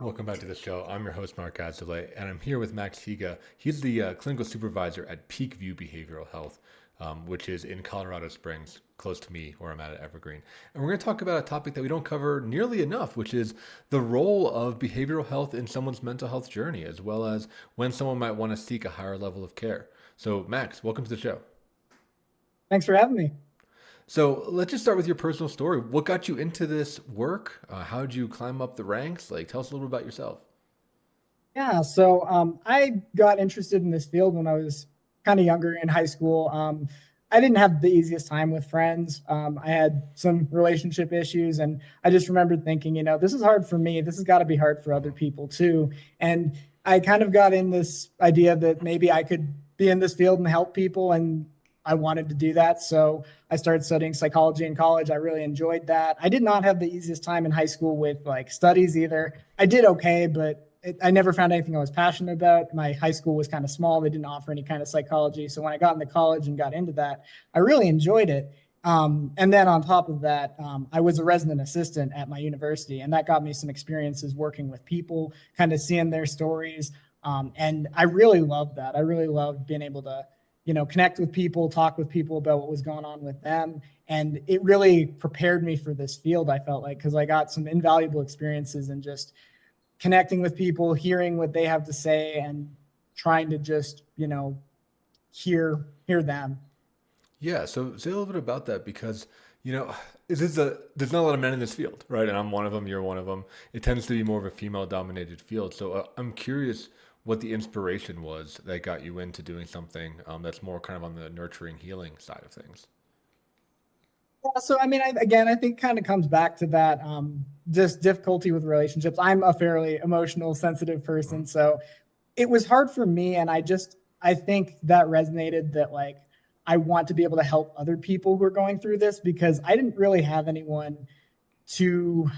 Welcome back to the show. I'm your host, Mark Azulay, and I'm here with Max Higa. He's the clinical supervisor at Peak View Behavioral Health, which is in Colorado Springs, close to me, where I'm at Evergreen. And we're going to talk about a topic that we don't cover nearly enough, which is the role of behavioral health in someone's mental health journey, as well as when someone might want to seek a higher level of care. So, Max, welcome to the show. Thanks for having me. So let's just start with your personal story. What got you into this work? How did you climb up the ranks? Like, tell us a little bit about yourself. I got interested in this field when I was kind of younger in high school. I didn't have the easiest time with friends. I had some relationship issues, and I just remembered thinking, this is hard for me. This has got to be hard for other people too. And I kind of got in this idea that maybe I could be in this field and help people, and I wanted to do that. So I started studying psychology in college. I really enjoyed that. I did not have the easiest time in high school with like studies either. I did okay, but I never found anything I was passionate about. My high school was kind of small. They didn't offer any kind of psychology. So when I got into college and got into that, I really enjoyed it. And then on top of that, I was a resident assistant at my university, and that got me some experiences working with people, kind of seeing their stories. And I really loved that. I really loved being able to, connect with people, talk with people about what was going on with them. And it really prepared me for this field, I felt like, because I got some invaluable experiences in just connecting with people, hearing what they have to say, and trying to just, hear them. Yeah, so say a little bit about that because, there's not a lot of men in this field, right? And I'm one of them, you're one of them. It tends to be more of a female dominated field. So I'm curious what the inspiration was that got you into doing something that's more kind of on the nurturing, healing side of things. Yeah, so I mean, I think kind of comes back to that just difficulty with relationships. I'm a fairly emotional, sensitive person, so it was hard for me, and I think that resonated that like I want to be able to help other people who are going through this because I didn't really have anyone to,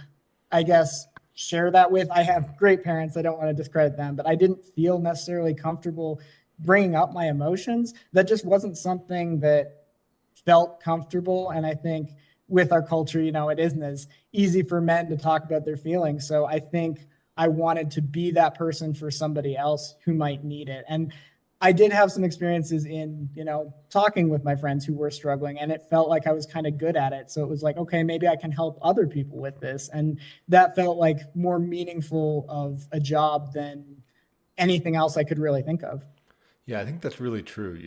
I guess, share that with. I have great parents. I don't want to discredit them, but I didn't feel necessarily comfortable bringing up my emotions. That just wasn't something that felt comfortable. And I think with our culture, it isn't as easy for men to talk about their feelings. So I think I wanted to be that person for somebody else who might need it. And I did have some experiences in, talking with my friends who were struggling, and it felt like I was kind of good at it. So it was like, okay, maybe I can help other people with this. And that felt like more meaningful of a job than anything else I could really think of. Yeah, I think that's really true.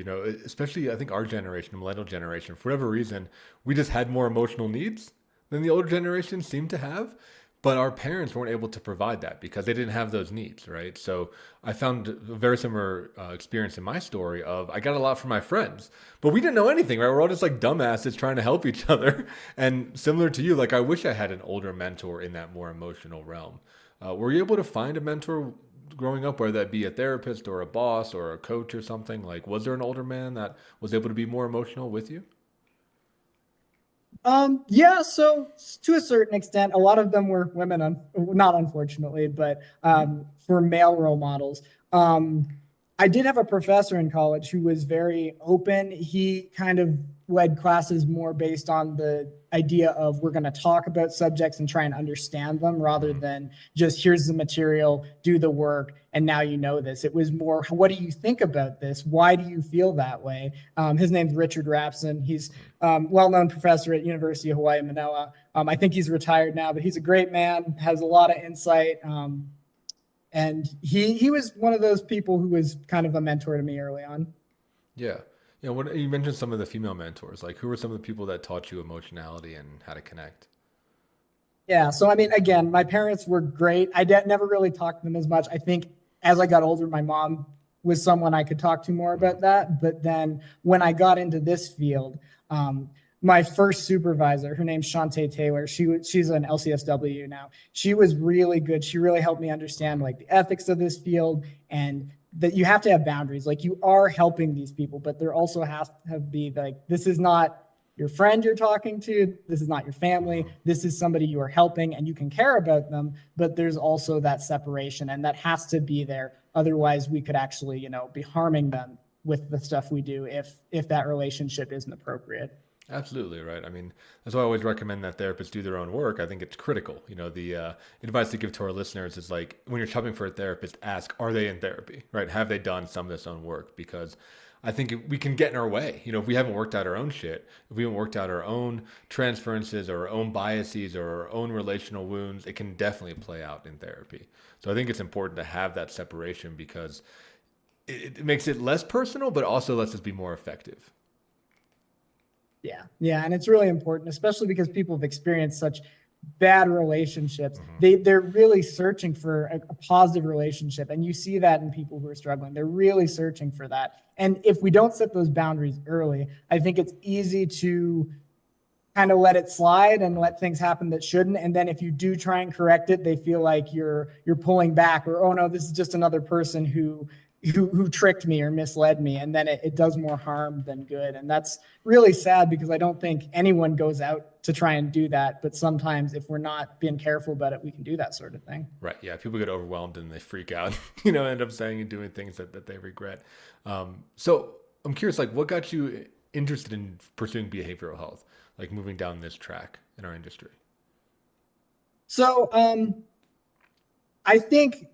Especially I think our generation, the millennial generation, for whatever reason, we just had more emotional needs than the older generation seemed to have. But our parents weren't able to provide that because they didn't have those needs, right? So I found a very similar experience in my story of I got a lot from my friends, but we didn't know anything, right? We're all just like dumbasses trying to help each other. And similar to you, like I wish I had an older mentor in that more emotional realm. Were you able to find a mentor growing up, whether that be a therapist or a boss or a coach or something? Like, was there an older man that was able to be more emotional with you? Yeah, so to a certain extent, a lot of them were women, not unfortunately, but for male role models. I did have a professor in college who was very open. He kind of led classes more based on the idea of we're going to talk about subjects and try and understand them rather Mhm. than just here's the material, do the work, and now you know this. It was more, what do you think about this? Why do you feel that way? His name's Richard Rapson. He's well-known professor at University of Hawaii Manoa. I think he's retired now, but he's a great man, has a lot of insight. And he was one of those people who was kind of a mentor to me early on. Yeah. Yeah. What you mentioned some of the female mentors, like who were some of the people that taught you emotionality and how to connect? Yeah. So, I mean, again, my parents were great. Never really talked to them as much. I think as I got older, my mom was someone I could talk to more Mhm. about that. But then when I got into this field, um, my first supervisor, her name's Shantae Taylor. She's an LCSW now. She was really good. She really helped me understand like the ethics of this field and that you have to have boundaries. Like you are helping these people, but there also has to be like this is not your friend you're talking to. This is not your family. Mhm. This is somebody you are helping and you can care about them, but there's also that separation and that has to be there. Otherwise, we could actually, be harming them with the stuff we do if that relationship isn't appropriate. Absolutely right. I mean, that's why I always recommend that therapists do their own work. I think it's critical. The advice to give to our listeners is like when you're shopping for a therapist, ask, are they in therapy? Right? Have they done some of this own work? Because I think we can get in our way. If we haven't worked out our own shit, if we haven't worked out our own transferences or our own biases or our own relational wounds, it can definitely play out in therapy. So I think it's important to have that separation because it makes it less personal, but also lets us be more effective. Yeah. Yeah. And it's really important, especially because people have experienced such bad relationships. Hmm. They're really searching for a positive relationship. And you see that in people who are struggling. They're really searching for that. And if we don't set those boundaries early, I think it's easy to kind of let it slide and let things happen that shouldn't. And then if you do try and correct it, they feel like you're pulling back, or, oh no, this is just another person who tricked me or misled me. And then it does more harm than good. And that's really sad because I don't think anyone goes out to try and do that. But sometimes if we're not being careful about it, we can do that sort of thing. Right. Yeah. People get overwhelmed and they freak out, end up saying and doing things that they regret. So I'm curious, like, what got you interested in pursuing behavioral health, like moving down this track in our industry? So I think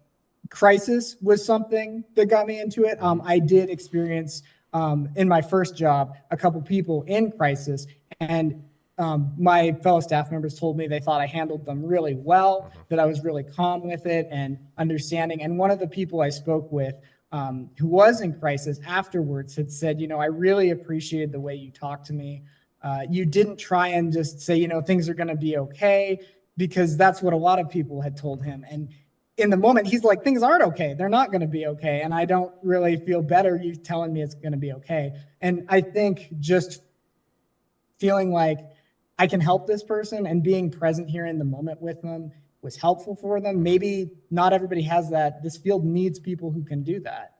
crisis was something that got me into it. I did experience in my first job a couple people in crisis, and my fellow staff members told me they thought I handled them really well, Hmm. that I was really calm with it and understanding. And one of the people I spoke with who was in crisis afterwards had said, I really appreciated the way you talked to me. You didn't try and just say, things are going to be okay, because that's what a lot of people had told him. And in the moment, he's like, things aren't okay. They're not going to be okay. And I don't really feel better you telling me it's going to be okay. And I think just feeling like I can help this person and being present here in the moment with them was helpful for them. Maybe not everybody has that. This field needs people who can do that.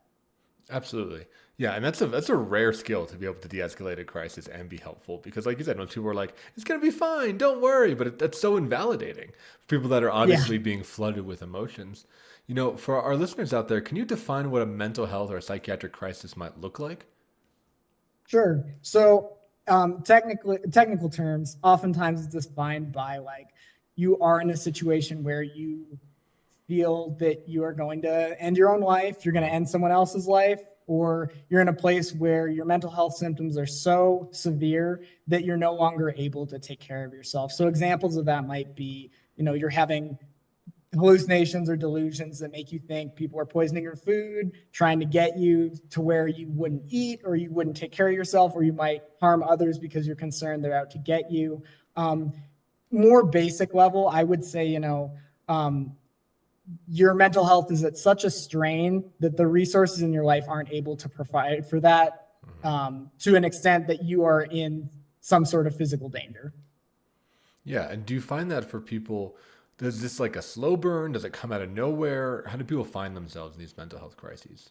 Absolutely. Yeah, and that's a rare skill to be able to de-escalate a crisis and be helpful because, like you said, when people are like, "It's gonna be fine, don't worry," but that's so invalidating for people that are Yeah. obviously being flooded with emotions. For our listeners out there, can you define what a mental health or a psychiatric crisis might look like? Sure. So, technical terms, oftentimes it's defined by like you are in a situation where you feel that you are going to end your own life, you're going to end someone else's life, or you're in a place where your mental health symptoms are so severe that you're no longer able to take care of yourself. So, examples of that might be, you're having hallucinations or delusions that make you think people are poisoning your food, trying to get you to where you wouldn't eat or you wouldn't take care of yourself, or you might harm others because you're concerned they're out to get you. Um, More basic level, I would say, your mental health is at such a strain that the resources in your life aren't able to provide for that to an extent that you are in some sort of physical danger. Yeah, and do you find that for people, does this like a slow burn? Does it come out of nowhere? How do people find themselves in these mental health crises?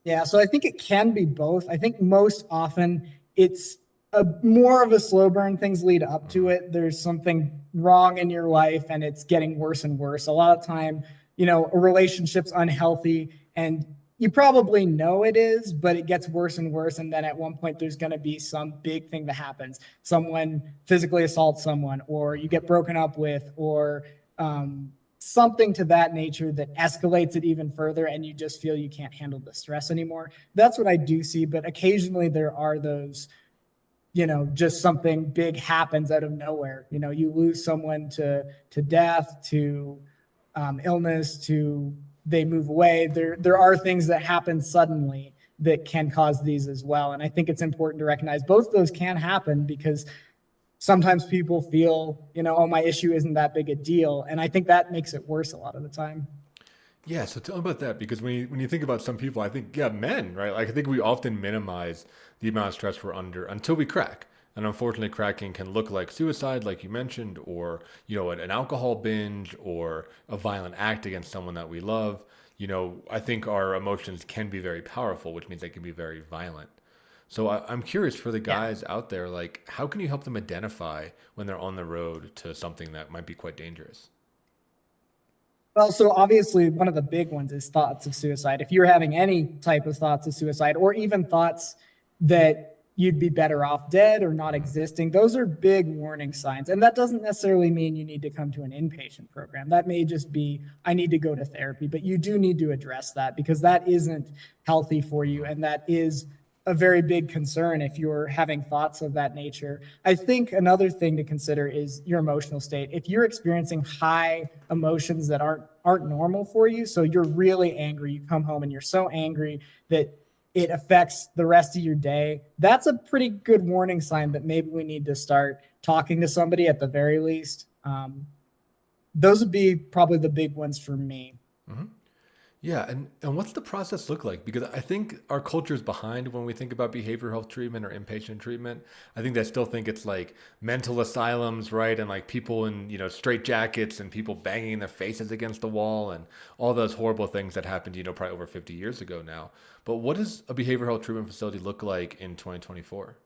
Yeah, so I think it can be both. I think most often it's a more of a slow burn. Things lead up to Hmm. it. There's something wrong in your life and it's getting worse and worse. A lot of time, a relationship's unhealthy and you probably know it is, but it gets worse and worse. And then at one point, there's going to be some big thing that happens. Someone physically assaults someone, or you get broken up with, or something to that nature that escalates it even further and you just feel you can't handle the stress anymore. That's what I do see, but occasionally there are those, just something big happens out of nowhere. You lose someone to death, to illness, to they move away. There are things that happen suddenly that can cause these as well. And I think it's important to recognize both of those can happen because sometimes people feel, oh, my issue isn't that big a deal. And I think that makes it worse a lot of the time. Yeah, so tell me about that because when you think about some people, I think yeah, men, right? Like I think we often minimize the amount of stress we're under until we crack. And unfortunately, cracking can look like suicide, like you mentioned, or an alcohol binge, or a violent act against someone that we love. I think our emotions can be very powerful, which means they can be very violent. So I'm curious for the Yeah. guys out there, like how can you help them identify when they're on the road to something that might be quite dangerous? Well, so obviously, one of the big ones is thoughts of suicide. If you're having any type of thoughts of suicide, or even thoughts that you'd be better off dead or not Mhm. existing. Those are big warning signs. And that doesn't necessarily mean you need to come to an inpatient program. That may just be, I need to go to therapy, but you do need to address that because that isn't healthy for you. Mhm. And that is a very big concern if you're having thoughts of that nature. I think another thing to consider is your emotional state. If you're experiencing high emotions that aren't normal for you, so you're really angry, you come home and you're so angry that it affects the rest of your day, that's a pretty good warning sign that maybe we need to start talking to somebody at the very least. Those would be probably the big ones for me. Mhm. Yeah, and what's the process look like? Because I think our culture is behind when we think about behavioral health treatment or inpatient treatment. I think they still think it's like mental asylums, right? And like people in, straight jackets and people banging their faces against the wall and all those horrible things that happened, probably over 50 years ago now. But what does a behavioral health treatment facility look like in 2024?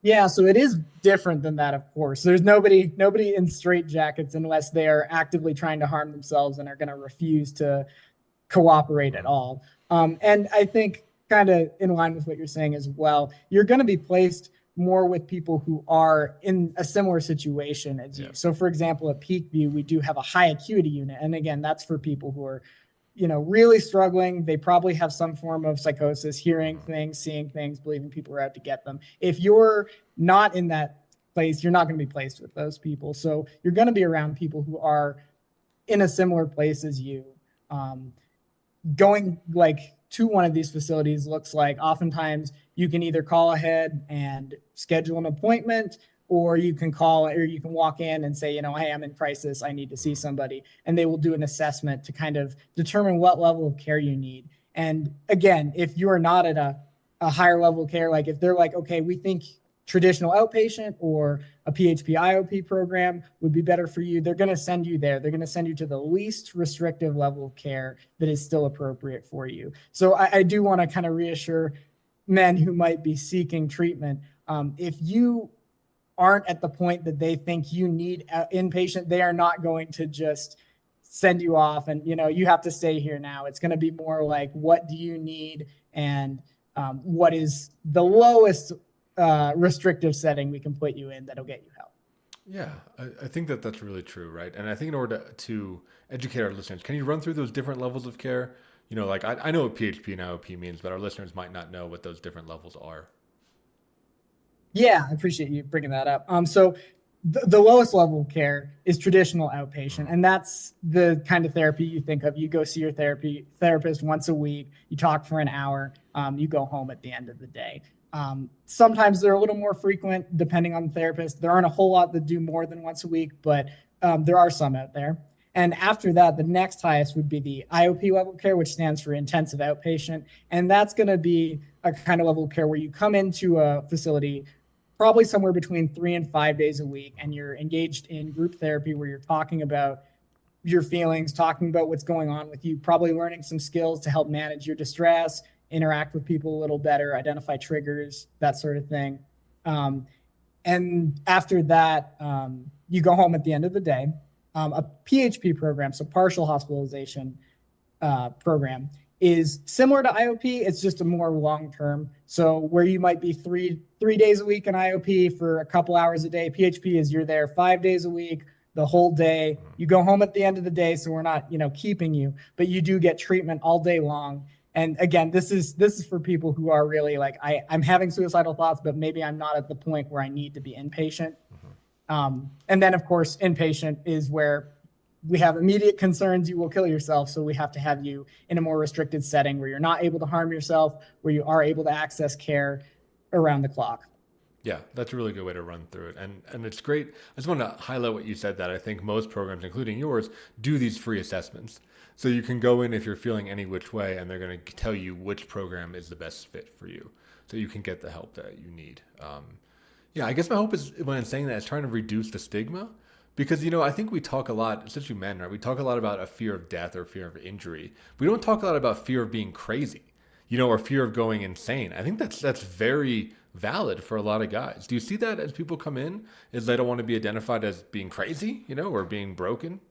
Yeah, so it is different than that, of course. There's nobody in straight jackets unless they are actively trying to harm themselves and are going to refuse to cooperate at Mhm. all. And I think, kind of in line with what you're saying as well, you're going to be placed more with people who are in a similar situation as Yeah. you. So, for example, at Peakview, we do have a high acuity unit. And again, that's for people who are, really struggling. They probably have some form of psychosis, hearing Mhm. things, seeing things, believing people are out to get them. If you're not in that place, you're not going to be placed with those people. So you're going to be around people who are in a similar place as you. Um, Going like to one of these facilities looks like oftentimes you can either call ahead and schedule an appointment, or you can call or you can walk in and say, hey, I'm in crisis, I need to see Mhm. somebody, and they will do an assessment to kind of determine what level of care you need. And again, if you are not at a higher level of care, like if they're like, okay, we think traditional outpatient or a PHP IOP program would be better for you, they're going to send you there. They're going to send you to the least restrictive level of care that is still appropriate for you. So I do want to kind of reassure men who might be seeking treatment. If you aren't at the point that they think you need inpatient, they are not going to just send you off and you have to stay here now. It's going to be more like, what do you need, and what is the lowest restrictive setting we can put you in that'll get you help. Yeah, I think that that's really true, right? And I think in order to educate our listeners, can you run through those different levels of care? Like I know what PHP and IOP means, but our listeners might not know what those different levels are. Yeah, I appreciate you bringing that up. So the lowest level of care is traditional outpatient, Mhm. and that's the kind of therapy you think of. You go see your therapist once a week. You talk for an hour. You go home at the end of the day. Sometimes they're a little more frequent depending on the therapist. There aren't a whole lot that do more than once a week, but there are some out there. And after that, the next highest would be the IOP level care, which stands for intensive outpatient. And that's going to be a kind of level of care where you come into a facility probably somewhere between 3 and 5 days a week, and you're engaged in group therapy where you're talking about your feelings, talking about what's going on with you, probably learning some skills to help manage your distress, interact with people a little better, identify triggers, that sort of thing. Um, and after that, you go home at the end of the day. A PHP program, so partial hospitalization, program, is similar to IOP. It's just a more long term. So where you might be three days a week in IOP for a couple hours a day, PHP is you're there 5 days a week, the whole day. Mhm. You go home at the end of the day, so we're not keeping you, but you do get treatment all day long. And again, this is for people who are really like, I'm having suicidal thoughts, but maybe I'm not at the point where I need to be inpatient. Mhm. And then, of course, inpatient is where we have immediate concerns you will kill yourself. So we have to have you in a more restricted setting where you're not able to harm yourself, where you are able to access care around the clock. Yeah, that's a really good way to run through it. And it's great. I just want to highlight what you said, that I think most programs, including yours, do these free assessments. So you can go in if you're feeling any which way, and they're going to tell you which program is the best fit for you. So you can get the help that you need. Yeah, I guess my hope is, when I'm saying that, is trying to reduce the stigma. Because, I think we talk a lot, especially men, right? We talk a lot about a fear of death or fear of injury. We don't talk a lot about fear of being crazy, or fear of going insane. I think that's very valid for a lot of guys. Do you see that as people come in, is they don't want to be identified as being crazy, or being broken?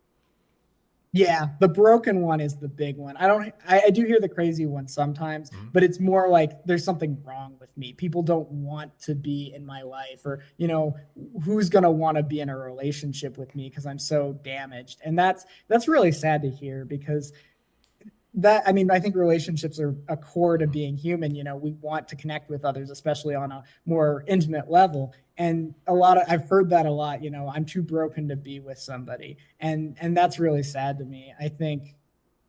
Yeah, the broken one is the big one. I do hear the crazy one sometimes, Mhm. but it's more like there's something wrong with me. People don't want to be in my life, or, who's going to want to be in a relationship with me because I'm so damaged. And that's really sad to hear because I mean, I think relationships are a core to being human. We want to connect with others, especially on a more intimate level. And I've heard that a lot. I'm too broken to be with somebody, and that's really sad to me. I think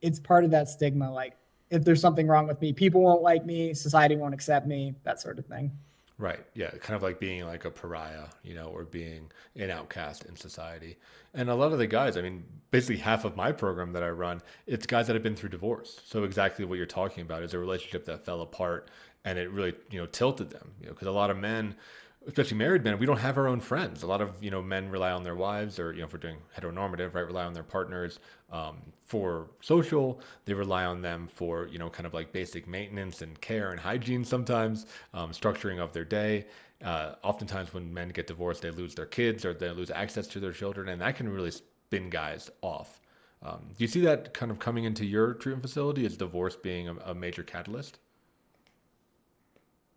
it's part of that stigma. Like, if there's something wrong with me, people won't like me, society won't accept me, that sort of thing. Right. Yeah. Kind of like being like a pariah, or being an outcast in society. And a lot of the guys, I mean, basically half of my program that I run, it's guys that have been through divorce. So exactly what you're talking about is a relationship that fell apart and it really, tilted them, because a lot of men, especially married men, we don't have our own friends. A lot of, men rely on their wives or, if we're doing heteronormative, right, rely on their partners for social. They rely on them for, kind of like basic maintenance and care and hygiene sometimes, structuring of their day. Oftentimes when men get divorced, they lose their kids or they lose access to their children, and that can really spin guys off. Do you see that kind of coming into your treatment facility? Is divorce being a major catalyst?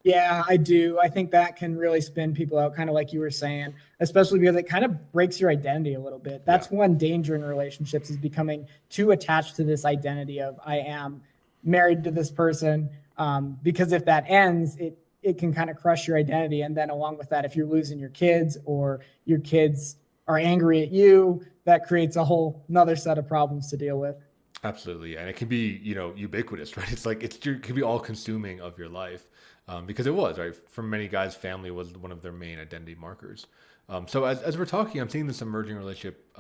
Yeah, I do. I think that can really spin people out, kind of like you were saying, especially because it kind of breaks your identity a little bit. Yeah. That's one danger in relationships, is becoming too attached to this identity of I am married to this person. Because if that ends, it can kind of crush your identity. And then along with that, if you're losing your kids or your kids are angry at you, that creates a whole another set of problems to deal with. Absolutely, and it can be ubiquitous, right? It's like it can be all consuming of your life, because it was right for many guys. Family was one of their main identity markers. So as we're talking, I'm seeing this emerging relationship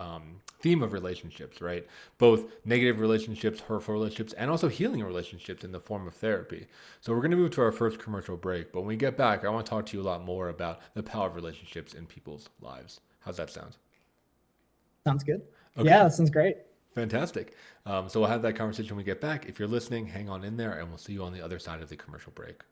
theme of relationships, right? Both negative relationships, hurtful relationships, and also healing relationships in the form of therapy. So we're going to move to our first commercial break, but when we get back, I want to talk to you a lot more about the power of relationships in people's lives. How's that sound? Sounds good. Okay. Yeah, that sounds great. Fantastic. So we'll have that conversation when we get back. If you're listening, hang on in there, and we'll see you on the other side of the commercial break.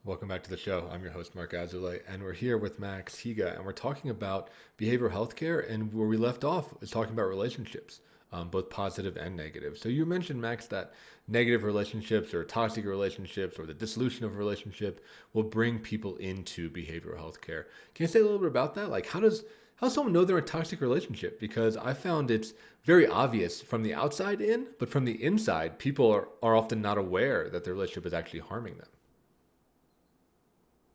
Welcome back to the show. I'm your host, Mark Azulay, and we're here with Max Higa, and we're talking about behavioral healthcare. And where we left off is talking about relationships. both positive and negative. So you mentioned, Max, that negative relationships or toxic relationships or the dissolution of a relationship will bring people into behavioral health care. Can you say a little bit about that? Like, how does someone know they're in a toxic relationship? Because I found it's very obvious from the outside in, but from the inside, people are often not aware that their relationship is actually harming them.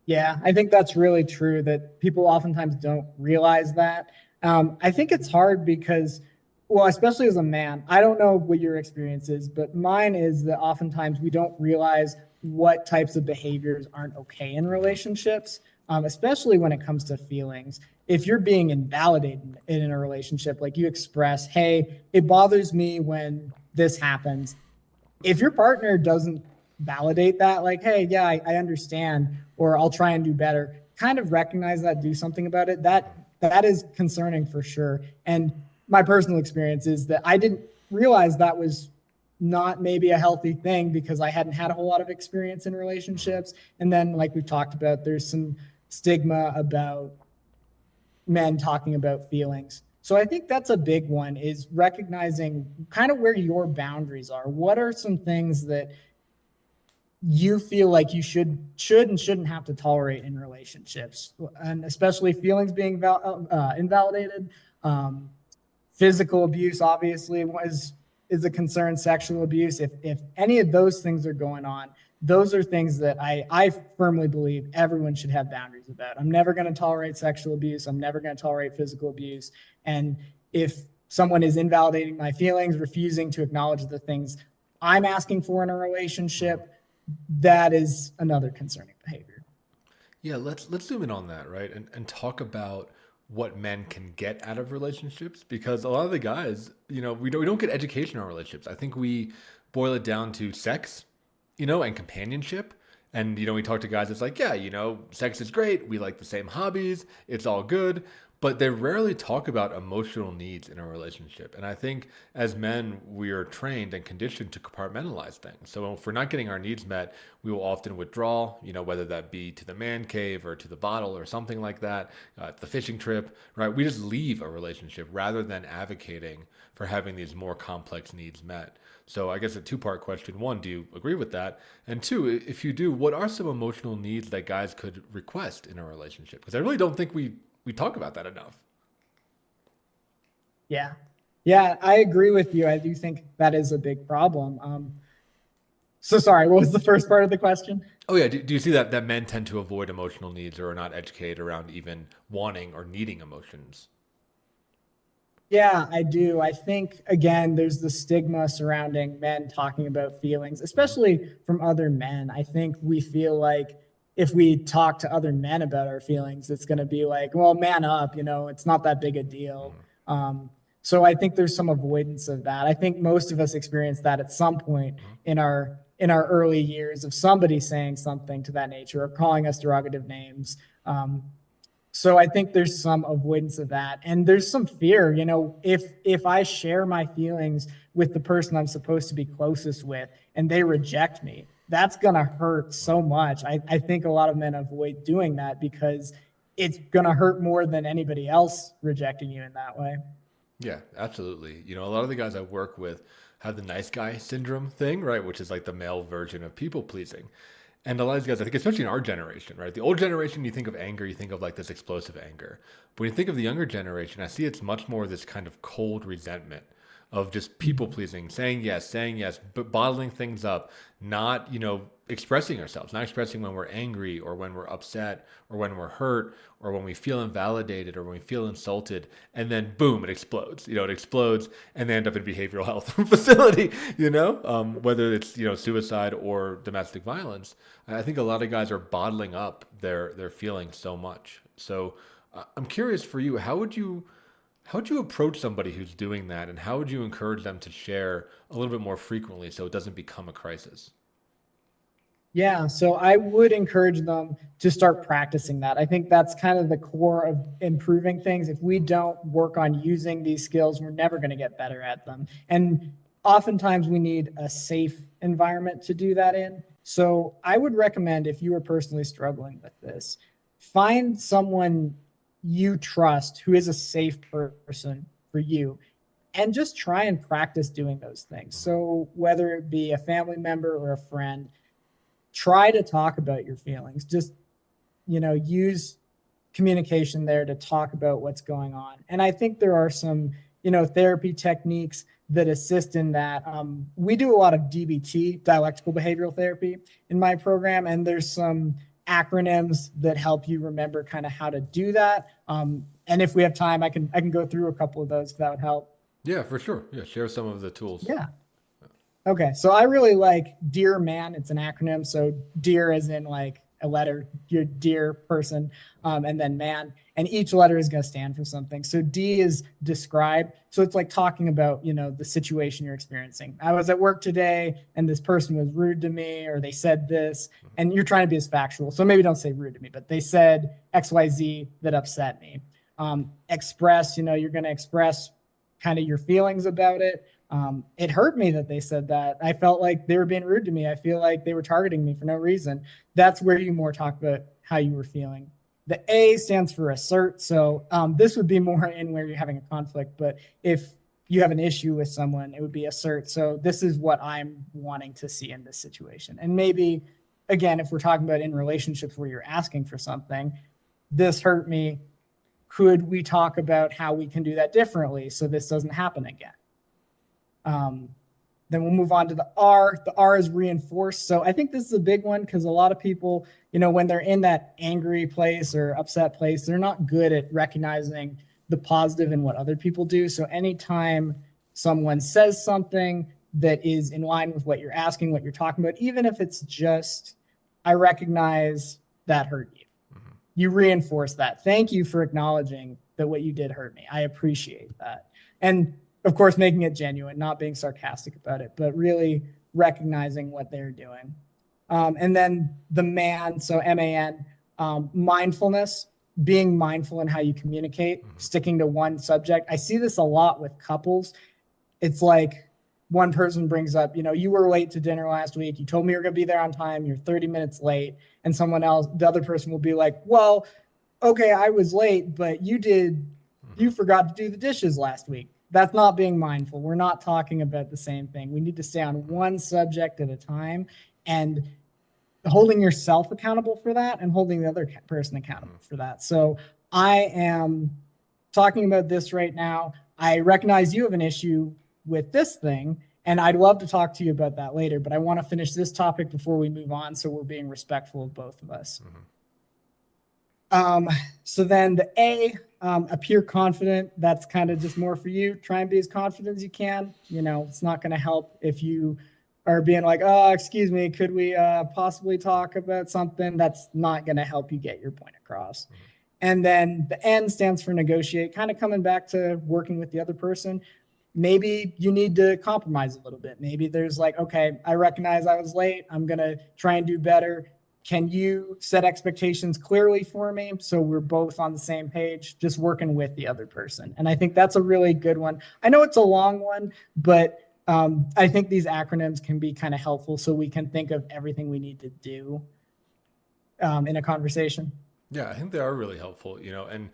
Yeah, I think that's really true that people oftentimes don't realize that. I think it's hard because, well, especially as a man, I don't know what your experience is, but mine is that oftentimes we don't realize what types of behaviors aren't okay in relationships, especially when it comes to feelings. If you're being invalidated in a relationship, like you express, hey, it bothers me when this happens, if your partner doesn't validate that, like, hey, yeah, I understand, or I'll try and do better, kind of recognize that, do something about it, that is concerning for sure. And my personal experience is that I didn't realize that was not maybe a healthy thing because I hadn't had a whole lot of experience in relationships. And then, like we've talked about, there's some stigma about men talking about feelings. So I think that's a big one, is recognizing kind of where your boundaries are. What are some things that you feel like you should and shouldn't have to tolerate in relationships, and especially feelings being invalidated. um, Physical abuse obviously is a concern. Sexual abuse, if any of those things are going on, those are things that I firmly believe everyone should have boundaries about. I'm never going to tolerate sexual abuse. I'm never going to tolerate physical abuse. And if someone is invalidating my feelings, refusing to acknowledge the things I'm asking for in a relationship, that is another concerning behavior. Yeah, let's zoom in on that, right? And talk about what men can get out of relationships because a lot of the guys, we don't get education on relationships. I think we boil it down to sex, and companionship. And we talk to guys, it's like, yeah, sex is great. We like the same hobbies. It's all good. But they rarely talk about emotional needs in a relationship. And I think as men, we are trained and conditioned to compartmentalize things. So if we're not getting our needs met, we will often withdraw, whether that be to the man cave or to the bottle or something like that, the fishing trip, right? We just leave a relationship rather than advocating for having these more complex needs met. So I guess a two-part question. One, do you agree with that? And two, if you do, what are some emotional needs that guys could request in a relationship? Because I really don't think we talk about that enough. Yeah. Yeah, I agree with you. I do think that is a big problem. So sorry, what was the first part of the question? Oh yeah, do you see that men tend to avoid emotional needs or are not educated around even wanting or needing emotions? Yeah, I do. I think, again, there's the stigma surrounding men talking about feelings, especially from other men. I think we feel like if we talk to other men about our feelings, it's going to be like, well, man up, it's not that big a deal. Um, so I think there's some avoidance of that. I think most of us experience that at some point in our early years, of somebody saying something to that nature or calling us derogative names. So I think there's some avoidance of that, and there's some fear. If I share my feelings with the person I'm supposed to be closest with and they reject me, that's gonna hurt so much. I think a lot of men avoid doing that because it's gonna hurt more than anybody else rejecting you in that way. Yeah, absolutely. A lot of the guys I work with have the nice guy syndrome thing, right? Which is like the male version of people pleasing. And a lot of these guys, I think, especially in our generation, right? The old generation, you think of anger, you think of like this explosive anger. But when you think of the younger generation, I see it's much more this kind of cold resentment of just people pleasing, saying yes, but bottling things up, not, expressing ourselves, not expressing when we're angry or when we're upset or when we're hurt or when we feel invalidated or when we feel insulted. And then boom, it explodes. It explodes and they end up in behavioral health facility, whether it's, suicide or domestic violence. I think a lot of guys are bottling up their feelings so much. So I'm curious for you, how would you approach somebody who's doing that, and how would you encourage them to share a little bit more frequently so it doesn't become a crisis? Yeah, so I would encourage them to start practicing that. I think that's kind of the core of improving things. If we don't work on using these skills, we're never going to get better at them. And oftentimes we need a safe environment to do that in. So I would recommend, if you are personally struggling with this, find someone you trust who is a safe person for you, and just try and practice doing those things. So whether it be a family member or a friend, try to talk about your feelings. Just, use communication there to talk about what's going on. And I think there are some, therapy techniques that assist in that. We do a lot of DBT, dialectical behavioral therapy, in my program, and there's some acronyms that help you remember kind of how to do that. And if we have time, I can go through a couple of those if that would help. Yeah, for sure. Yeah, share some of the tools. Yeah. Okay. So I really like Dear Man. It's an acronym. So Dear as in like a letter, your dear person, and then man. And each letter is going to stand for something. So D is describe. So it's like talking about, the situation you're experiencing. I was at work today and this person was rude to me, or they said this, and you're trying to be as factual. So maybe don't say rude to me, but they said XYZ that upset me. Express, you're going to express kind of your feelings about it. It hurt me that they said that. I felt like they were being rude to me. I feel like they were targeting me for no reason. That's where you more talk about how you were feeling. The A stands for assert. So this would be more in where you're having a conflict, but if you have an issue with someone, it would be assert. So this is what I'm wanting to see in this situation. And maybe, again, if we're talking about in relationships where you're asking for something, this hurt me. Could we talk about how we can do that differently so this doesn't happen again? Then we'll move on to the R. The R is reinforced. So I think this is a big one because a lot of people, when they're in that angry place or upset place, they're not good at recognizing the positive in what other people do. So anytime someone says something that is in line with what you're asking, what you're talking about, even if it's just, I recognize that hurt you. You reinforce that. Thank you for acknowledging that what you did hurt me. I appreciate that. And of course, making it genuine, not being sarcastic about it, but really recognizing what they're doing. And then the man, so MAN, mindfulness, being mindful in how you communicate, sticking to one subject. I see this a lot with couples. It's like one person brings up, you were late to dinner last week. You told me you were going to be there on time. You're 30 minutes late. And someone else, the other person will be like, well, okay, I was late, but you forgot to do the dishes last week. That's not being mindful. We're not talking about the same thing. We need to stay on one subject at a time, and holding yourself accountable for that and holding the other person accountable for that. So I am talking about this right now. I recognize you have an issue with this thing, and I'd love to talk to you about that later, but I want to finish this topic before we move on, so we're being respectful of both of us. So then the A, appear confident. That's kind of just more for you. Try and be as confident as you can. It's not going to help if you are being like, oh, excuse me, could we possibly talk about something? That's not going to help you get your point across. And then the N stands for negotiate, kind of coming back to working with the other person. Maybe you need to compromise a little bit. Maybe there's like, okay, I recognize I was late. I'm going to try and do better. Can you set expectations clearly for me so we're both on the same page, just working with the other person? And I think that's a really good one. I know it's a long one, but I think these acronyms can be kind of helpful so we can think of everything we need to do in a conversation. Yeah, I think they are really helpful, and,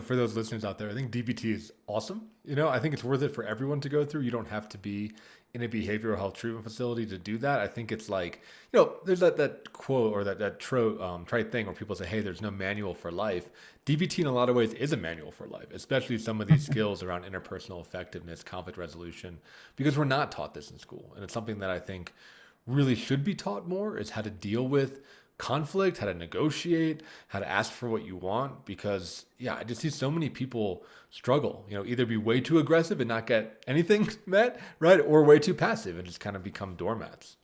for those listeners out there, I think DBT is awesome. I think it's worth it for everyone to go through. You don't have to be in a behavioral health treatment facility to do that. I think it's like, there's that quote or that trite thing where people say, hey, there's no manual for life. DBT in a lot of ways is a manual for life, especially some of these skills around interpersonal effectiveness, conflict resolution, because we're not taught this in school. And it's something that I think really should be taught more, is how to deal with conflict, how to negotiate, how to ask for what you want. Because I just see so many people struggle, either be way too aggressive and not get anything met, right? Or way too passive and just kind of become doormats.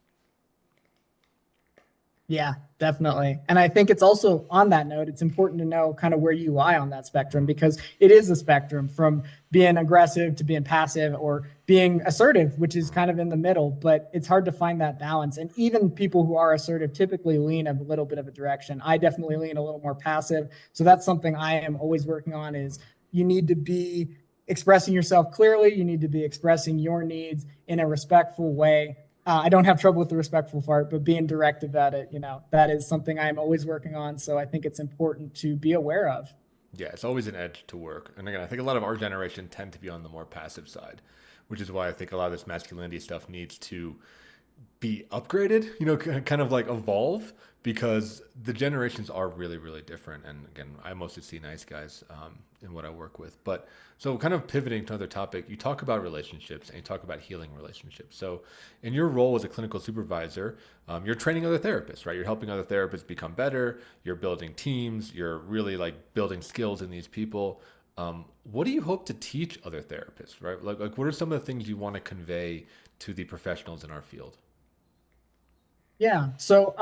Yeah, definitely. And I think it's also, on that note, it's important to know kind of where you lie on that spectrum, because it is a spectrum from being aggressive to being passive or being assertive, which is kind of in the middle, but it's hard to find that balance. And even people who are assertive typically lean a little bit of a direction. I definitely lean a little more passive. So that's something I am always working on, is you need to be expressing yourself clearly. You need to be expressing your needs in a respectful way. I don't have trouble with the respectful part, but being direct about it, that is something I'm always working on. So I think it's important to be aware of. Yeah, it's always an edge to work. And again, I think a lot of our generation tend to be on the more passive side, which is why I think a lot of this masculinity stuff needs to be upgraded, kind of like evolve because the generations are really, really different. And again, I mostly see nice guys in what I work with. But so, kind of pivoting to another topic, you talk about relationships and you talk about healing relationships. So, in your role as a clinical supervisor, you're training other therapists, right? You're helping other therapists become better. You're building teams. You're really like building skills in these people. What do you hope to teach other therapists, right? Like, what are some of the things you want to convey to the professionals in our field? Yeah. So,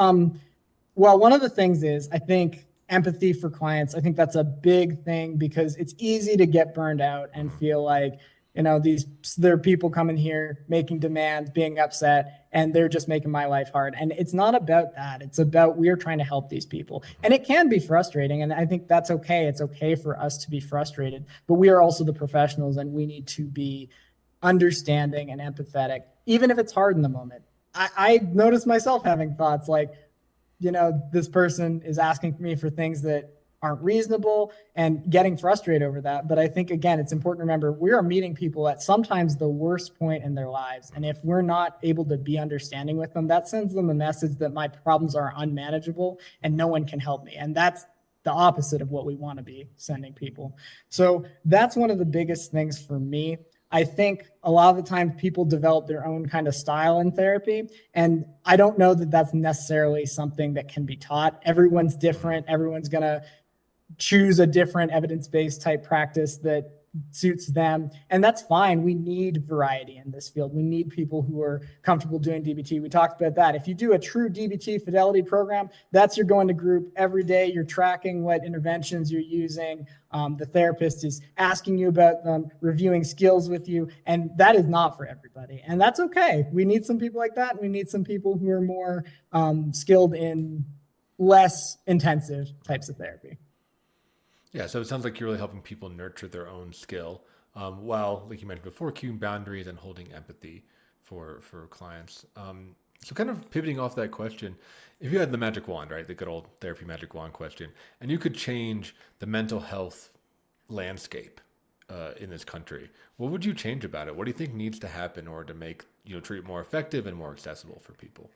well, one of the things is I think empathy for clients. I think that's a big thing because it's easy to get burned out and Mm-hmm. feel like, there are people coming here making demands, being upset, and they're just making my life hard. And it's not about that. It's about we're trying to help these people. And it can be frustrating. And I think that's okay. It's okay for us to be frustrated, but we are also the professionals and we need to be understanding and empathetic, even if it's hard in the moment. I noticed myself having thoughts like, this person is asking me for things that aren't reasonable and getting frustrated over that. But I think, again, it's important to remember we are meeting people at sometimes the worst point in their lives. And if we're not able to be understanding with them, that sends them a message that my problems are unmanageable and no one can help me. And that's the opposite of what we want to be sending people. So that's one of the biggest things for me. I think a lot of the time people develop their own kind of style in therapy. And I don't know that that's necessarily something that can be taught. Everyone's different. Everyone's going to choose a different evidence-based type practice that suits them. And that's fine. We need variety in this field. We need people who are comfortable doing DBT. We talked about that. If you do a true DBT fidelity program, that's you're going to group every day. You're tracking what interventions you're using. The therapist is asking you about them, reviewing skills with you. And that is not for everybody. And that's okay. We need some people like that. We need some people who are more skilled in less intensive types of therapy. Yeah, so it sounds like you're really helping people nurture their own skill, while, like you mentioned before, keeping boundaries and holding empathy for clients. So, kind of pivoting off that question, if you had the magic wand, right, the good old therapy magic wand question, and you could change the mental health landscape in this country, what would you change about it? What do you think needs to happen in order to make treatment more effective and more accessible for people?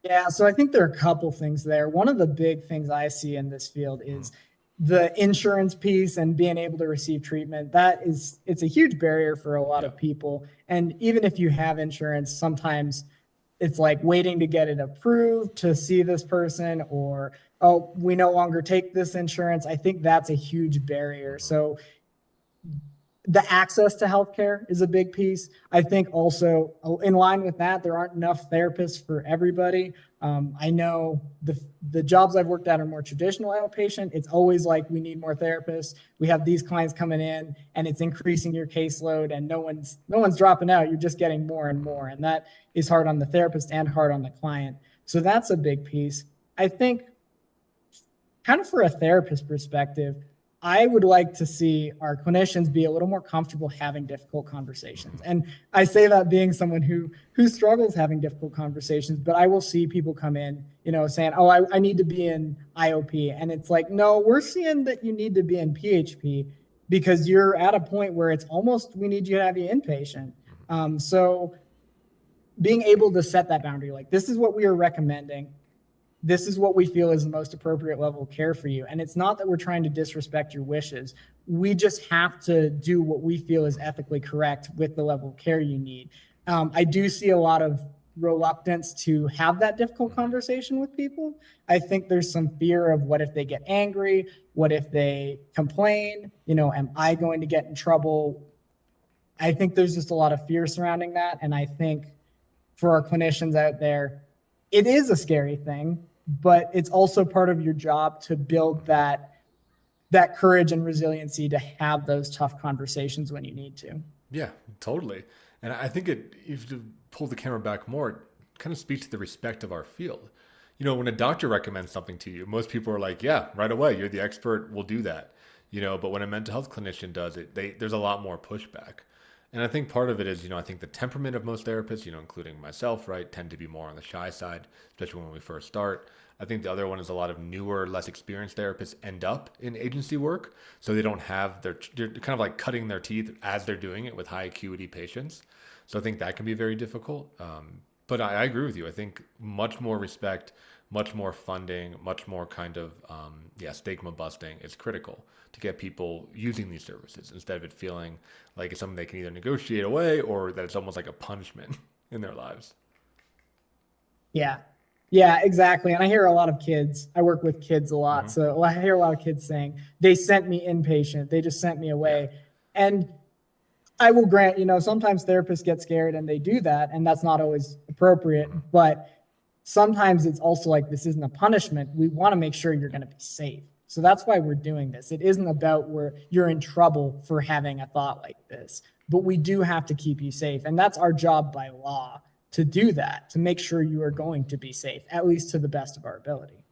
Yeah, so I think there are a couple things there. One of the big things I see in this field Mm-hmm. is the insurance piece and being able to receive treatment. It's a huge barrier for a lot Yeah. of people. And even if you have insurance, sometimes it's like waiting to get it approved to see this person, or, oh, we no longer take this insurance. I think that's a huge barrier. Mm-hmm. So the access to healthcare is a big piece. I think also in line with that, there aren't enough therapists for everybody. I know the jobs I've worked at are more traditional outpatient. It's always like we need more therapists. We have these clients coming in, and it's increasing your caseload, and no one's dropping out. You're just getting more and more, and that is hard on the therapist and hard on the client. So that's a big piece. I think, kind of for a therapist perspective, I would like to see our clinicians be a little more comfortable having difficult conversations. And I say that being someone who struggles having difficult conversations, but I will see people come in, saying, "Oh, I need to be in IOP," and it's like, no, we're seeing that you need to be in PHP because you're at a point where it's almost we need you to have you inpatient. So being able to set that boundary, like this is what we are recommending, this is what we feel is the most appropriate level of care for you. And it's not that we're trying to disrespect your wishes. We just have to do what we feel is ethically correct with the level of care you need. I do see a lot of reluctance to have that difficult Mm-hmm. conversation with people. I think there's some fear of what if they get angry? What if they complain? Am I going to get in trouble? I think there's just a lot of fear surrounding that. And I think for our clinicians out there, it is a scary thing, but it's also part of your job to build that courage and resiliency to have those tough conversations when you need to. Yeah, totally. And I think if you pull the camera back more, it kind of speaks to the respect of our field. When a doctor recommends something to you, most people are like, yeah, right away, you're the expert, we'll do that. But when a mental health clinician does it, there's a lot more pushback. And I think part of it is, I think the temperament of most therapists, including myself, right, tend to be more on the shy side, especially when we first start. I think the other one is a lot of newer, less experienced therapists end up in agency work, so they don't have they're kind of like cutting their teeth as they're doing it with high acuity patients. So I think that can be very difficult. But I agree with you. I think much more respect, much more funding, much more kind of stigma busting is critical to get people using these services instead of it feeling like it's something they can either negotiate away or that it's almost like a punishment in their lives. Yeah. Yeah, exactly. And I hear a lot of kids, I work with kids a lot. Hmm. So I hear a lot of kids saying, they sent me inpatient, they just sent me Yeah. away. And I will grant, sometimes therapists get scared and they do that, and that's not always appropriate. Hmm. But sometimes it's also like this isn't a punishment. We want to make sure you're going to be safe. So that's why we're doing this. It isn't about where you're in trouble for having a thought like this, but we do have to keep you safe. And that's our job by law to do that, to make sure you are going to be safe, at least to the best of our ability.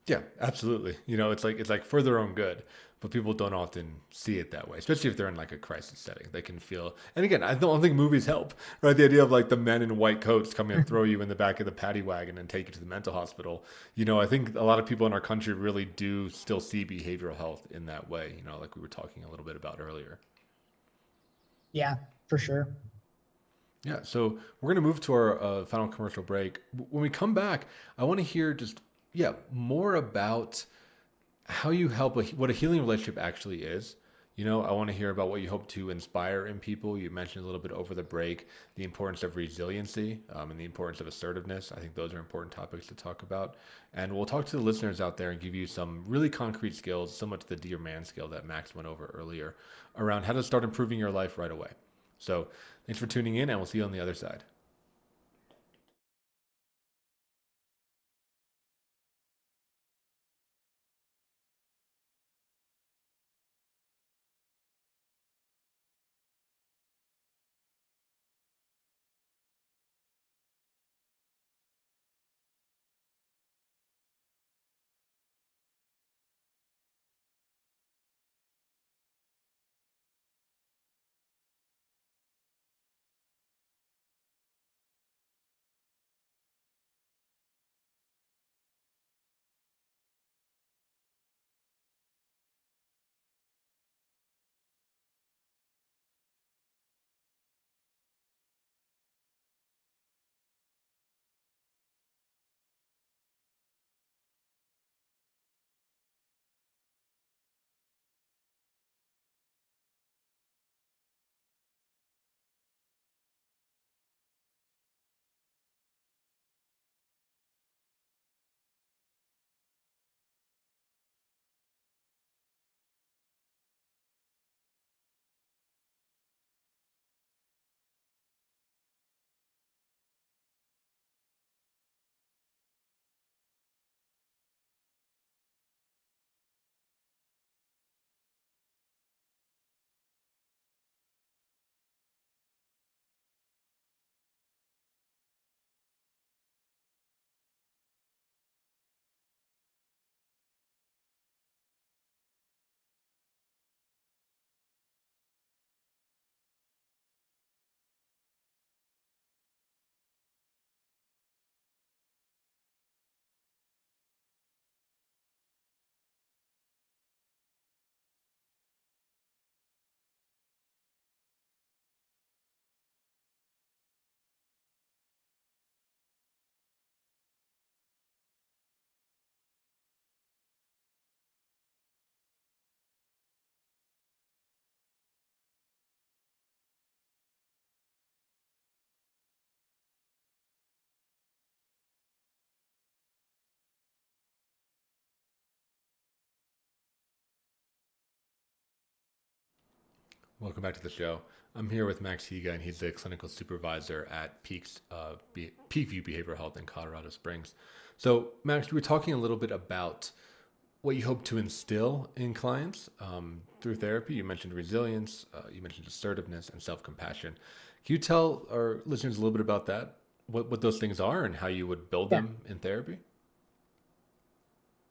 Yeah, absolutely. It's like for their own good, but people don't often see it that way, especially if they're in like a crisis setting. They can feel, and again, I don't think movies help, right? The idea of like the men in white coats coming and throw you in the back of the paddy wagon and take you to the mental hospital. I think a lot of people in our country really do still see behavioral health in that way. Like we were talking a little bit about earlier. Yeah, for sure. Yeah, so we're going to move to our final commercial break. When we come back, I want to hear just, yeah, more about how you help what a healing relationship actually is. I want to hear about what you hope to inspire in people. You mentioned a little bit over the break the importance of resiliency and the importance of assertiveness. I think those are important topics to talk about. And we'll talk to the listeners out there and give you some really concrete skills, similar to the Dear Man skill that Max went over earlier, around how to start improving your life right away. So thanks for tuning in, and we'll see you on the other side. Welcome back to the show. I'm here with Max Higa, and he's the clinical supervisor at Peakview Behavioral Health in Colorado Springs. So, Max, we were talking a little bit about what you hope to instill in clients through therapy. You mentioned resilience, you mentioned assertiveness, and self compassion. Can you tell our listeners a little bit about that? What those things are and how you would build Yeah. them in therapy?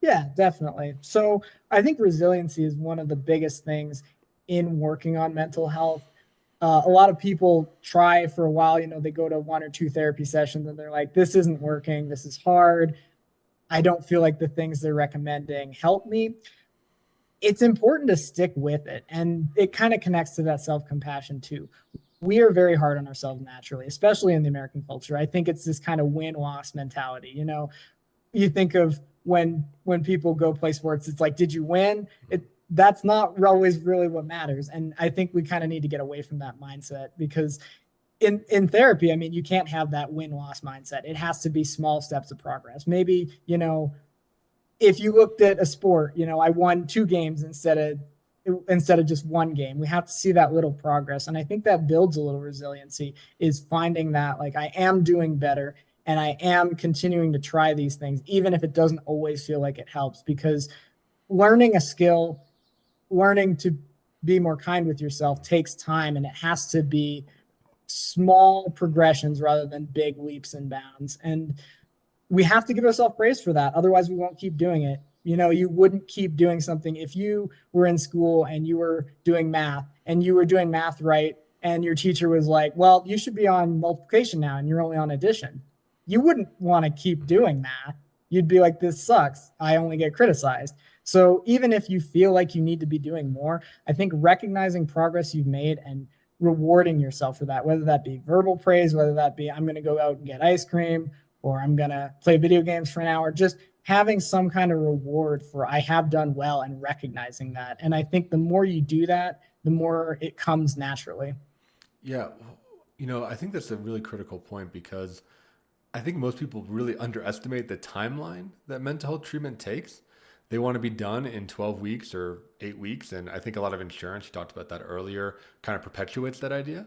Yeah, definitely. So I think resiliency is one of the biggest things in working on mental health. A lot of people try for a while, they go to one or two therapy sessions and they're like, this isn't working. This is hard. I don't feel like the things they're recommending help me, it's important to stick with it. And it kind of connects to that self compassion too. We are very hard on ourselves naturally, especially in the American culture. I think it's this kind of win loss mentality. You know, you think of when people go play sports, it's like, did you win? That's not always really what matters. And I think we kind of need to get away from that mindset, because in therapy, I mean, you can't have that win loss mindset. It has to be small steps of progress. Maybe, you know, if you looked at a sport, you know, I won 2 games instead of just 1 game. We have to see that little progress. And I think that builds a little resiliency, is finding that like I am doing better and I am continuing to try these things, even if it doesn't always feel like it helps. Because learning a skill, learning to be more kind with yourself takes time, and it has to be small progressions rather than big leaps and bounds. And we have to give ourselves praise for that. Otherwise, we won't keep doing it. You know, you wouldn't keep doing something if you were in school and you were doing math and you were doing math right. And your teacher was like, well, you should be on multiplication now and you're only on addition. You wouldn't want to keep doing math. You'd be like, this sucks. I only get criticized. So even if you feel like you need to be doing more, I think recognizing progress you've made and rewarding yourself for that, whether that be verbal praise, whether that be I'm going to go out and get ice cream, or I'm going to play video games for an hour, just having some kind of reward for I have done well and recognizing that. And I think the more you do that, the more it comes naturally. Yeah, I think that's a really critical point because I think most people really underestimate the timeline that mental health treatment takes. They want to be done in 12 weeks or 8 weeks. And I think a lot of insurance, you talked about that earlier, kind of perpetuates that idea.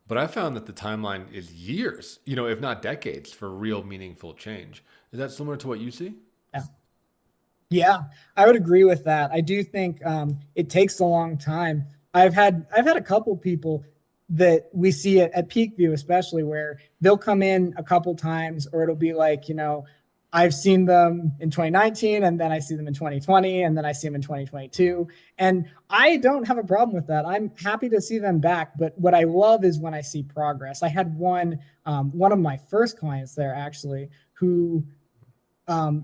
But I found that the timeline is years, if not decades, for real meaningful change. Is that similar to what you see? Yeah. Yeah, I would agree with that. I do think it takes a long time. I've had a couple people that we see at Peak View, especially, where they'll come in a couple times, or it'll be like, I've seen them in 2019, and then I see them in 2020, and then I see them in 2022. And I don't have a problem with that. I'm happy to see them back. But what I love is when I see progress. I had one of my first clients there, actually, who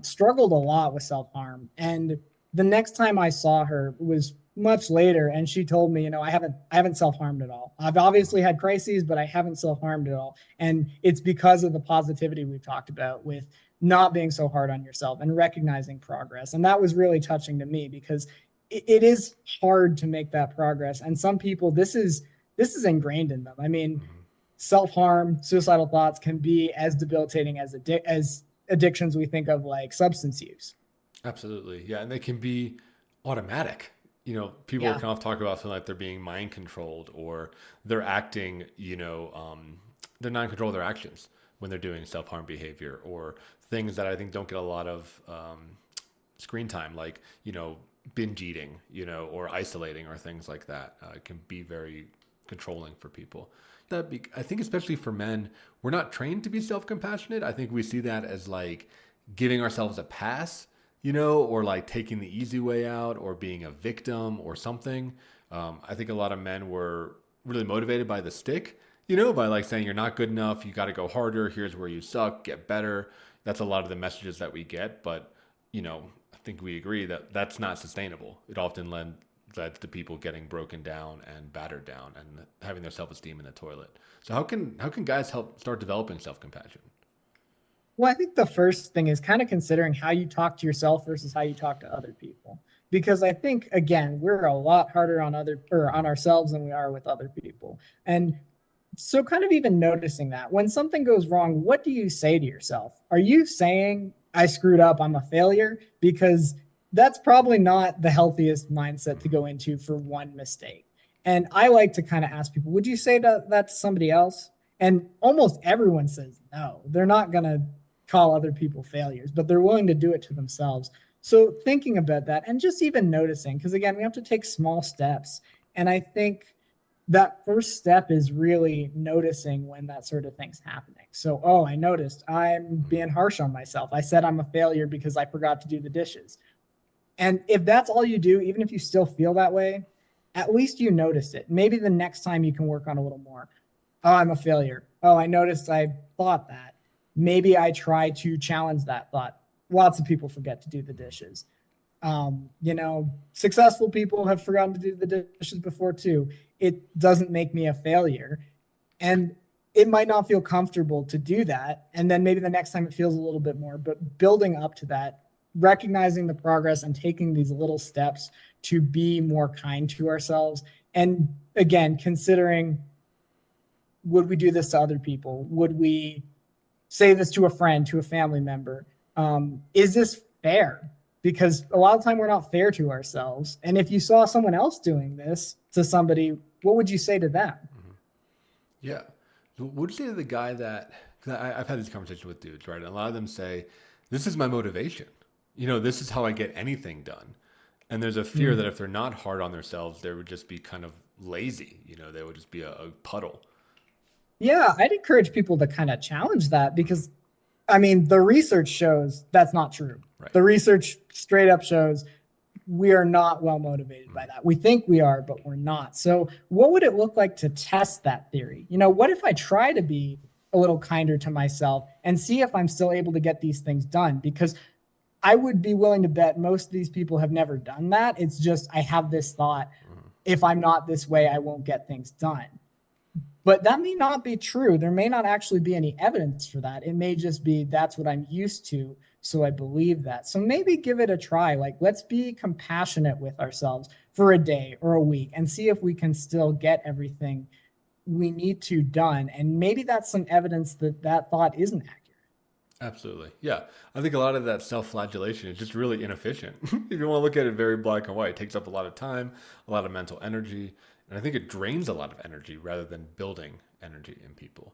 struggled a lot with self-harm. And the next time I saw her was much later, and she told me, I haven't self-harmed at all. I've obviously had crises, but I haven't self-harmed at all. And it's because of the positivity we've talked about with not being so hard on yourself and recognizing progress. And that was really touching to me, because it is hard to make that progress. And some people, this is ingrained in them. I mean, self-harm, suicidal thoughts can be as debilitating as addictions we think of, like substance use. Absolutely. Yeah. And they can be automatic. People Yeah. can often talk about feeling like they're being mind controlled, or they're acting, they're not in control of their actions when they're doing self harm behavior, or things that I think don't get a lot of screen time, like, binge eating, or isolating, or things like that. It can be very controlling for people. I think, especially for men, we're not trained to be self compassionate. I think we see that as like giving ourselves a pass, or like taking the easy way out, or being a victim or something. I think a lot of men were really motivated by the stick, by like saying you're not good enough, you got to go harder, here's where you suck, get better. That's a lot of the messages that we get. But, I think we agree that that's not sustainable. It often led to people getting broken down and battered down and having their self-esteem in the toilet. So how can guys help start developing self-compassion? Well, I think the first thing is kind of considering how you talk to yourself versus how you talk to other people. Because I think, again, we're a lot harder on ourselves than we are with other people. And so kind of even noticing that when something goes wrong, what do you say to yourself? Are you saying, I screwed up, I'm a failure? Because that's probably not the healthiest mindset to go into for one mistake. And I like to kind of ask people, would you say that to somebody else? And almost everyone says no. They're not going to call other people failures, but they're willing to do it to themselves. So thinking about that and just even noticing, because again, we have to take small steps. And I think that first step is really noticing when that sort of thing's happening. So, oh, I noticed I'm being harsh on myself. I said I'm a failure because I forgot to do the dishes. And if that's all you do, even if you still feel that way, at least you noticed it. Maybe the next time you can work on a little more. Oh, I'm a failure. Oh, I noticed I thought that. Maybe I try to challenge that thought. lots of people forget to do the dishes. Successful people have forgotten to do the dishes before too. It doesn't make me a failure. And it might not feel comfortable to do that. And then maybe the next time it feels a little bit more, but building up to that, recognizing the progress and taking these little steps to be more kind to ourselves. And again, considering, would we do this to other people? Would we say this to a friend, to a family member? Is this fair? Because a lot of time we're not fair to ourselves. And if you saw someone else doing this to somebody, what would you say to them? Yeah. So what would you say to the guy that, because I've had this conversation with dudes, right? And a lot of them say, this is my motivation. This is how I get anything done. And there's a fear that if they're not hard on themselves, they would just be kind of lazy. They would just be a puddle. Yeah, I'd encourage people to kind of challenge that because, the research shows that's not true. Right. The research straight up shows we are not well motivated by that. We think we are, but we're not. So what would it look like to test that theory? What if I try to be a little kinder to myself and see if I'm still able to get these things done? Because I would be willing to bet most of these people have never done that. It's just, I have this thought, if I'm not this way, I won't get things done. But that may not be true. There may not actually be any evidence for that. It may just be that's what I'm used to, so I believe that. So maybe give it a try. Like, let's be compassionate with ourselves for a day or a week and see if we can still get everything we need to done. And maybe that's some evidence that that thought isn't accurate. Absolutely. Yeah. I think a lot of that self-flagellation is just really inefficient. If you want to look at it very black and white, it takes up a lot of time, a lot of mental energy. And I think it drains a lot of energy rather than building energy in people.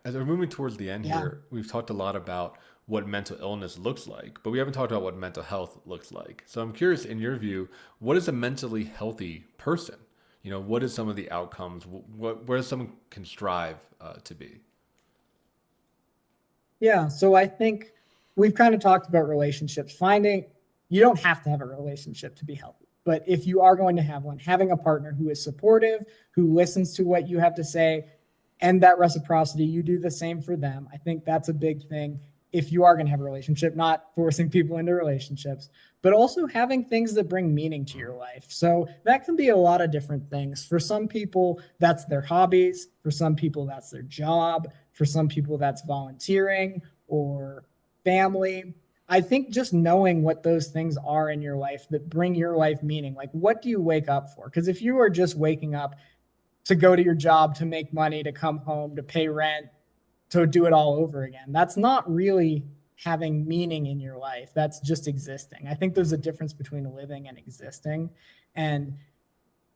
As we're moving towards the end here, we've talked a lot about what mental illness looks like, but we haven't talked about what mental health looks like. So I'm curious, in your view, what is a mentally healthy person? What is some of the outcomes? Where someone can strive to be? Yeah. So I think we've kind of talked about relationships. You don't have to have a relationship to be healthy. But if you are going to have one, having a partner who is supportive, who listens to what you have to say, and that reciprocity, you do the same for them. I think that's a big thing if you are going to have a relationship, not forcing people into relationships, but also having things that bring meaning to your life. So that can be a lot of different things. For some people, that's their hobbies. For some people, that's their job. For some people, that's volunteering or family. I think just knowing what those things are in your life that bring your life meaning, like what do you wake up for? Because if you are just waking up to go to your job, to make money, to come home, to pay rent, to do it all over again, that's not really having meaning in your life. That's just existing. I think there's a difference between living and existing. And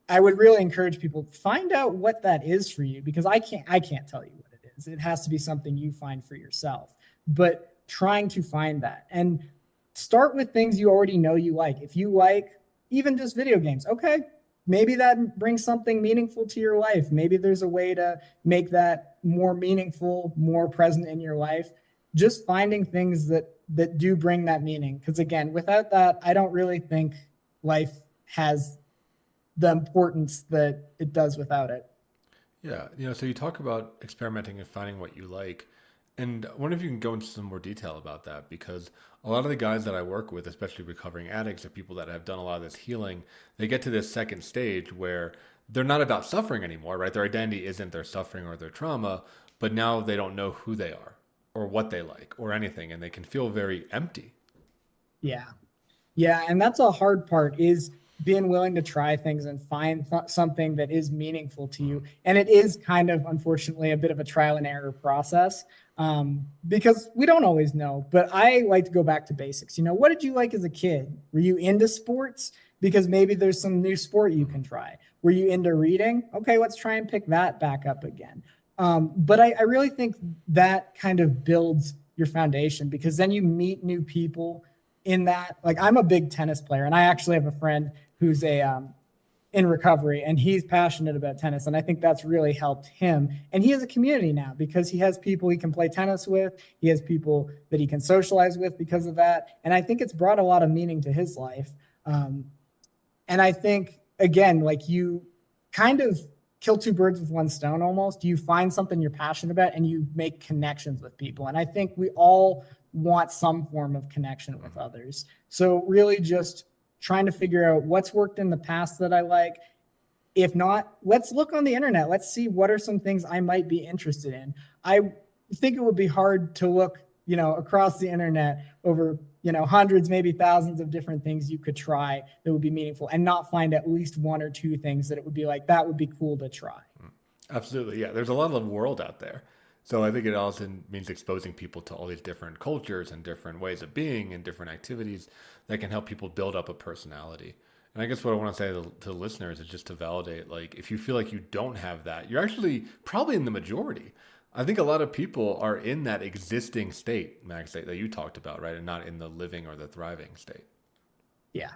I would really encourage people, find out what that is for you, because I can't tell you what it is. It has to be something you find for yourself. But trying to find that, and start with things you already know you like. If you like even just video games, okay, maybe that brings something meaningful to your life. Maybe there's a way to make that more meaningful, more present in your life. Just finding things that do bring that meaning. Because again, without that, I don't really think life has the importance that it does without it. Yeah. So you talk about experimenting and finding what you like. And I wonder if you can go into some more detail about that, because a lot of the guys that I work with, especially recovering addicts or people that have done a lot of this healing, they get to this second stage where they're not about suffering anymore, right? Their identity isn't their suffering or their trauma, but now they don't know who they are or what they like or anything, and they can feel very empty. Yeah. Yeah. And that's a hard part, is being willing to try things and find something that is meaningful to you. And it is kind of, unfortunately, a bit of a trial and error process, because we don't always know. But I like to go back to basics. What did you like as a kid? Were you into sports? Because maybe there's some new sport you can try. Were you into reading? Okay, let's try and pick that back up again. But I really think that kind of builds your foundation, because then you meet new people in that. Like, I'm a big tennis player, and I actually have a friend who's in recovery, and he's passionate about tennis. And I think that's really helped him. And he has a community now because he has people he can play tennis with. He has people that he can socialize with because of that. And I think it's brought a lot of meaning to his life. And I think, again, like, you kind of kill two birds with one stone almost. You find something you're passionate about and you make connections with people. And I think we all want some form of connection with others. So really just trying to figure out what's worked in the past that I like. If not, let's look on the internet. Let's see what are some things I might be interested in. I think it would be hard to look, across the internet over, hundreds, maybe thousands of different things you could try that would be meaningful and not find at least one or two things that it would be like, that would be cool to try. Absolutely. Yeah. There's a lot of world out there. So I think it also means exposing people to all these different cultures and different ways of being and different activities that can help people build up a personality. And I guess what I want to say to listeners is just to validate, like, if you feel like you don't have that, you're actually probably in the majority. I think a lot of people are in that existing state, Max, that you talked about, right? And not in the living or the thriving state. Yeah,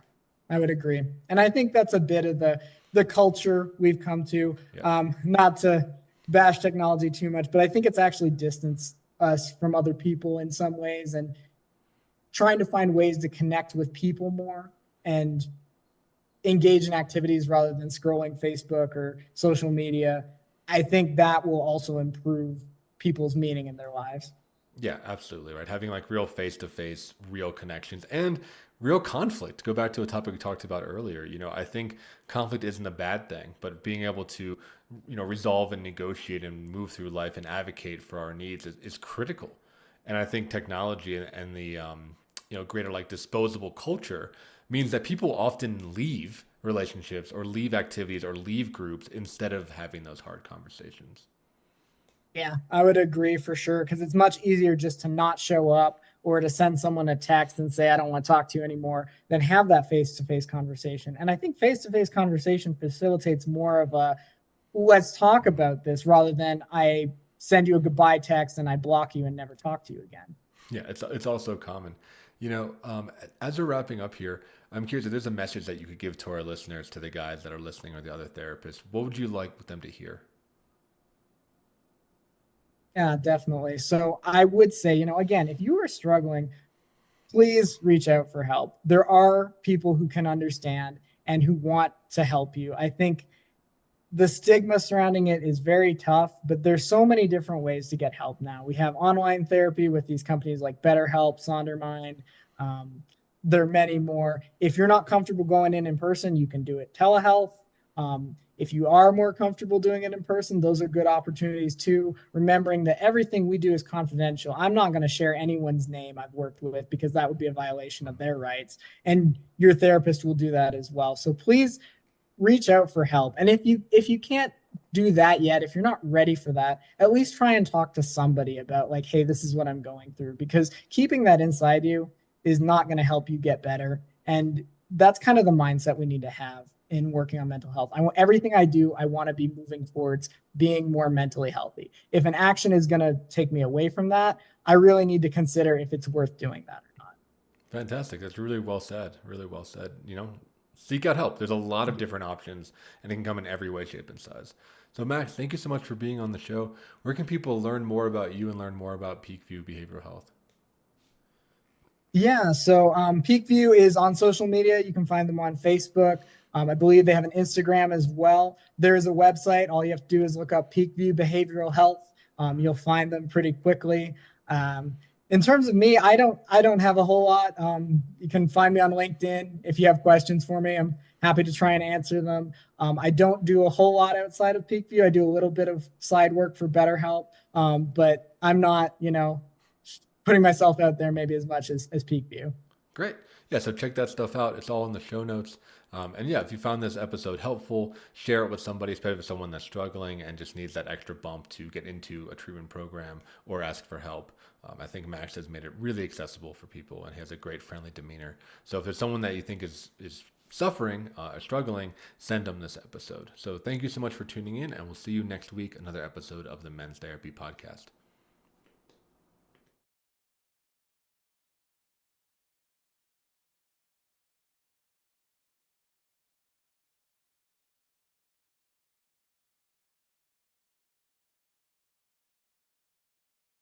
I would agree. And I think that's a bit of the culture we've come to. Yeah. Not to bash technology too much, but I think it's actually distanced us from other people in some ways, and trying to find ways to connect with people more and engage in activities rather than scrolling Facebook or social media. I think that will also improve people's meaning in their lives. Yeah, absolutely. Right. Having like real face to face, real connections and real conflict. Go back to a topic we talked about earlier. I think conflict isn't a bad thing, but being able to, resolve and negotiate and move through life and advocate for our needs is critical. And I think technology and the, greater like disposable culture means that people often leave relationships or leave activities or leave groups instead of having those hard conversations. Yeah, I would agree for sure, because it's much easier just to not show up or to send someone a text and say, I don't want to talk to you anymore, than have that face to face conversation. And I think face to face conversation facilitates more of a let's talk about this rather than I send you a goodbye text and I block you and never talk to you again. Yeah, it's also common. As we're wrapping up here, I'm curious if there's a message that you could give to our listeners, to the guys that are listening or the other therapists. What would you like them to hear? Yeah, definitely. So I would say, again, if you are struggling, please reach out for help. There are people who can understand and who want to help you. I think the stigma surrounding it is very tough, but there's so many different ways to get help now. We have online therapy with these companies like BetterHelp, Sondermind. Um, there are many more. If you're not comfortable going in person, you can do it telehealth. If you are more comfortable doing it in person, those are good opportunities too. Remembering that everything we do is confidential. I'm not going to share anyone's name I've worked with because that would be a violation of their rights. And your therapist will do that as well. So please reach out for help. And if you can't do that yet, if you're not ready for that, at least try and talk to somebody about like, hey, this is what I'm going through, because keeping that inside you is not going to help you get better. And that's kind of the mindset we need to have in working on mental health. I want everything I do, I want to be moving towards being more mentally healthy. If an action is going to take me away from that, I really need to consider if it's worth doing that or not. Fantastic. That's really well said. Really well said. Seek out help. There's a lot of different options and it can come in every way, shape, and size. So, Max, thank you so much for being on the show. Where can people learn more about you and learn more about Peakview Behavioral Health? Yeah, so Peakview is on social media. You can find them on Facebook. I believe they have an Instagram as well. There is a website. All you have to do is look up Peakview Behavioral Health. You'll find them pretty quickly. In terms of me, I don't have a whole lot. You can find me on LinkedIn if you have questions for me. I'm happy to try and answer them. I don't do a whole lot outside of Peakview. I do a little bit of side work for BetterHelp, but I'm not, putting myself out there maybe as much as Peakview. Great. Yeah, so check that stuff out. It's all in the show notes. And yeah, if you found this episode helpful, share it with somebody, especially with someone that's struggling and just needs that extra bump to get into a treatment program or ask for help. I think Max has made it really accessible for people and he has a great friendly demeanor. So if there's someone that you think is suffering or struggling, send them this episode. So thank you so much for tuning in, and we'll see you next week, another episode of the Men's Therapy Podcast.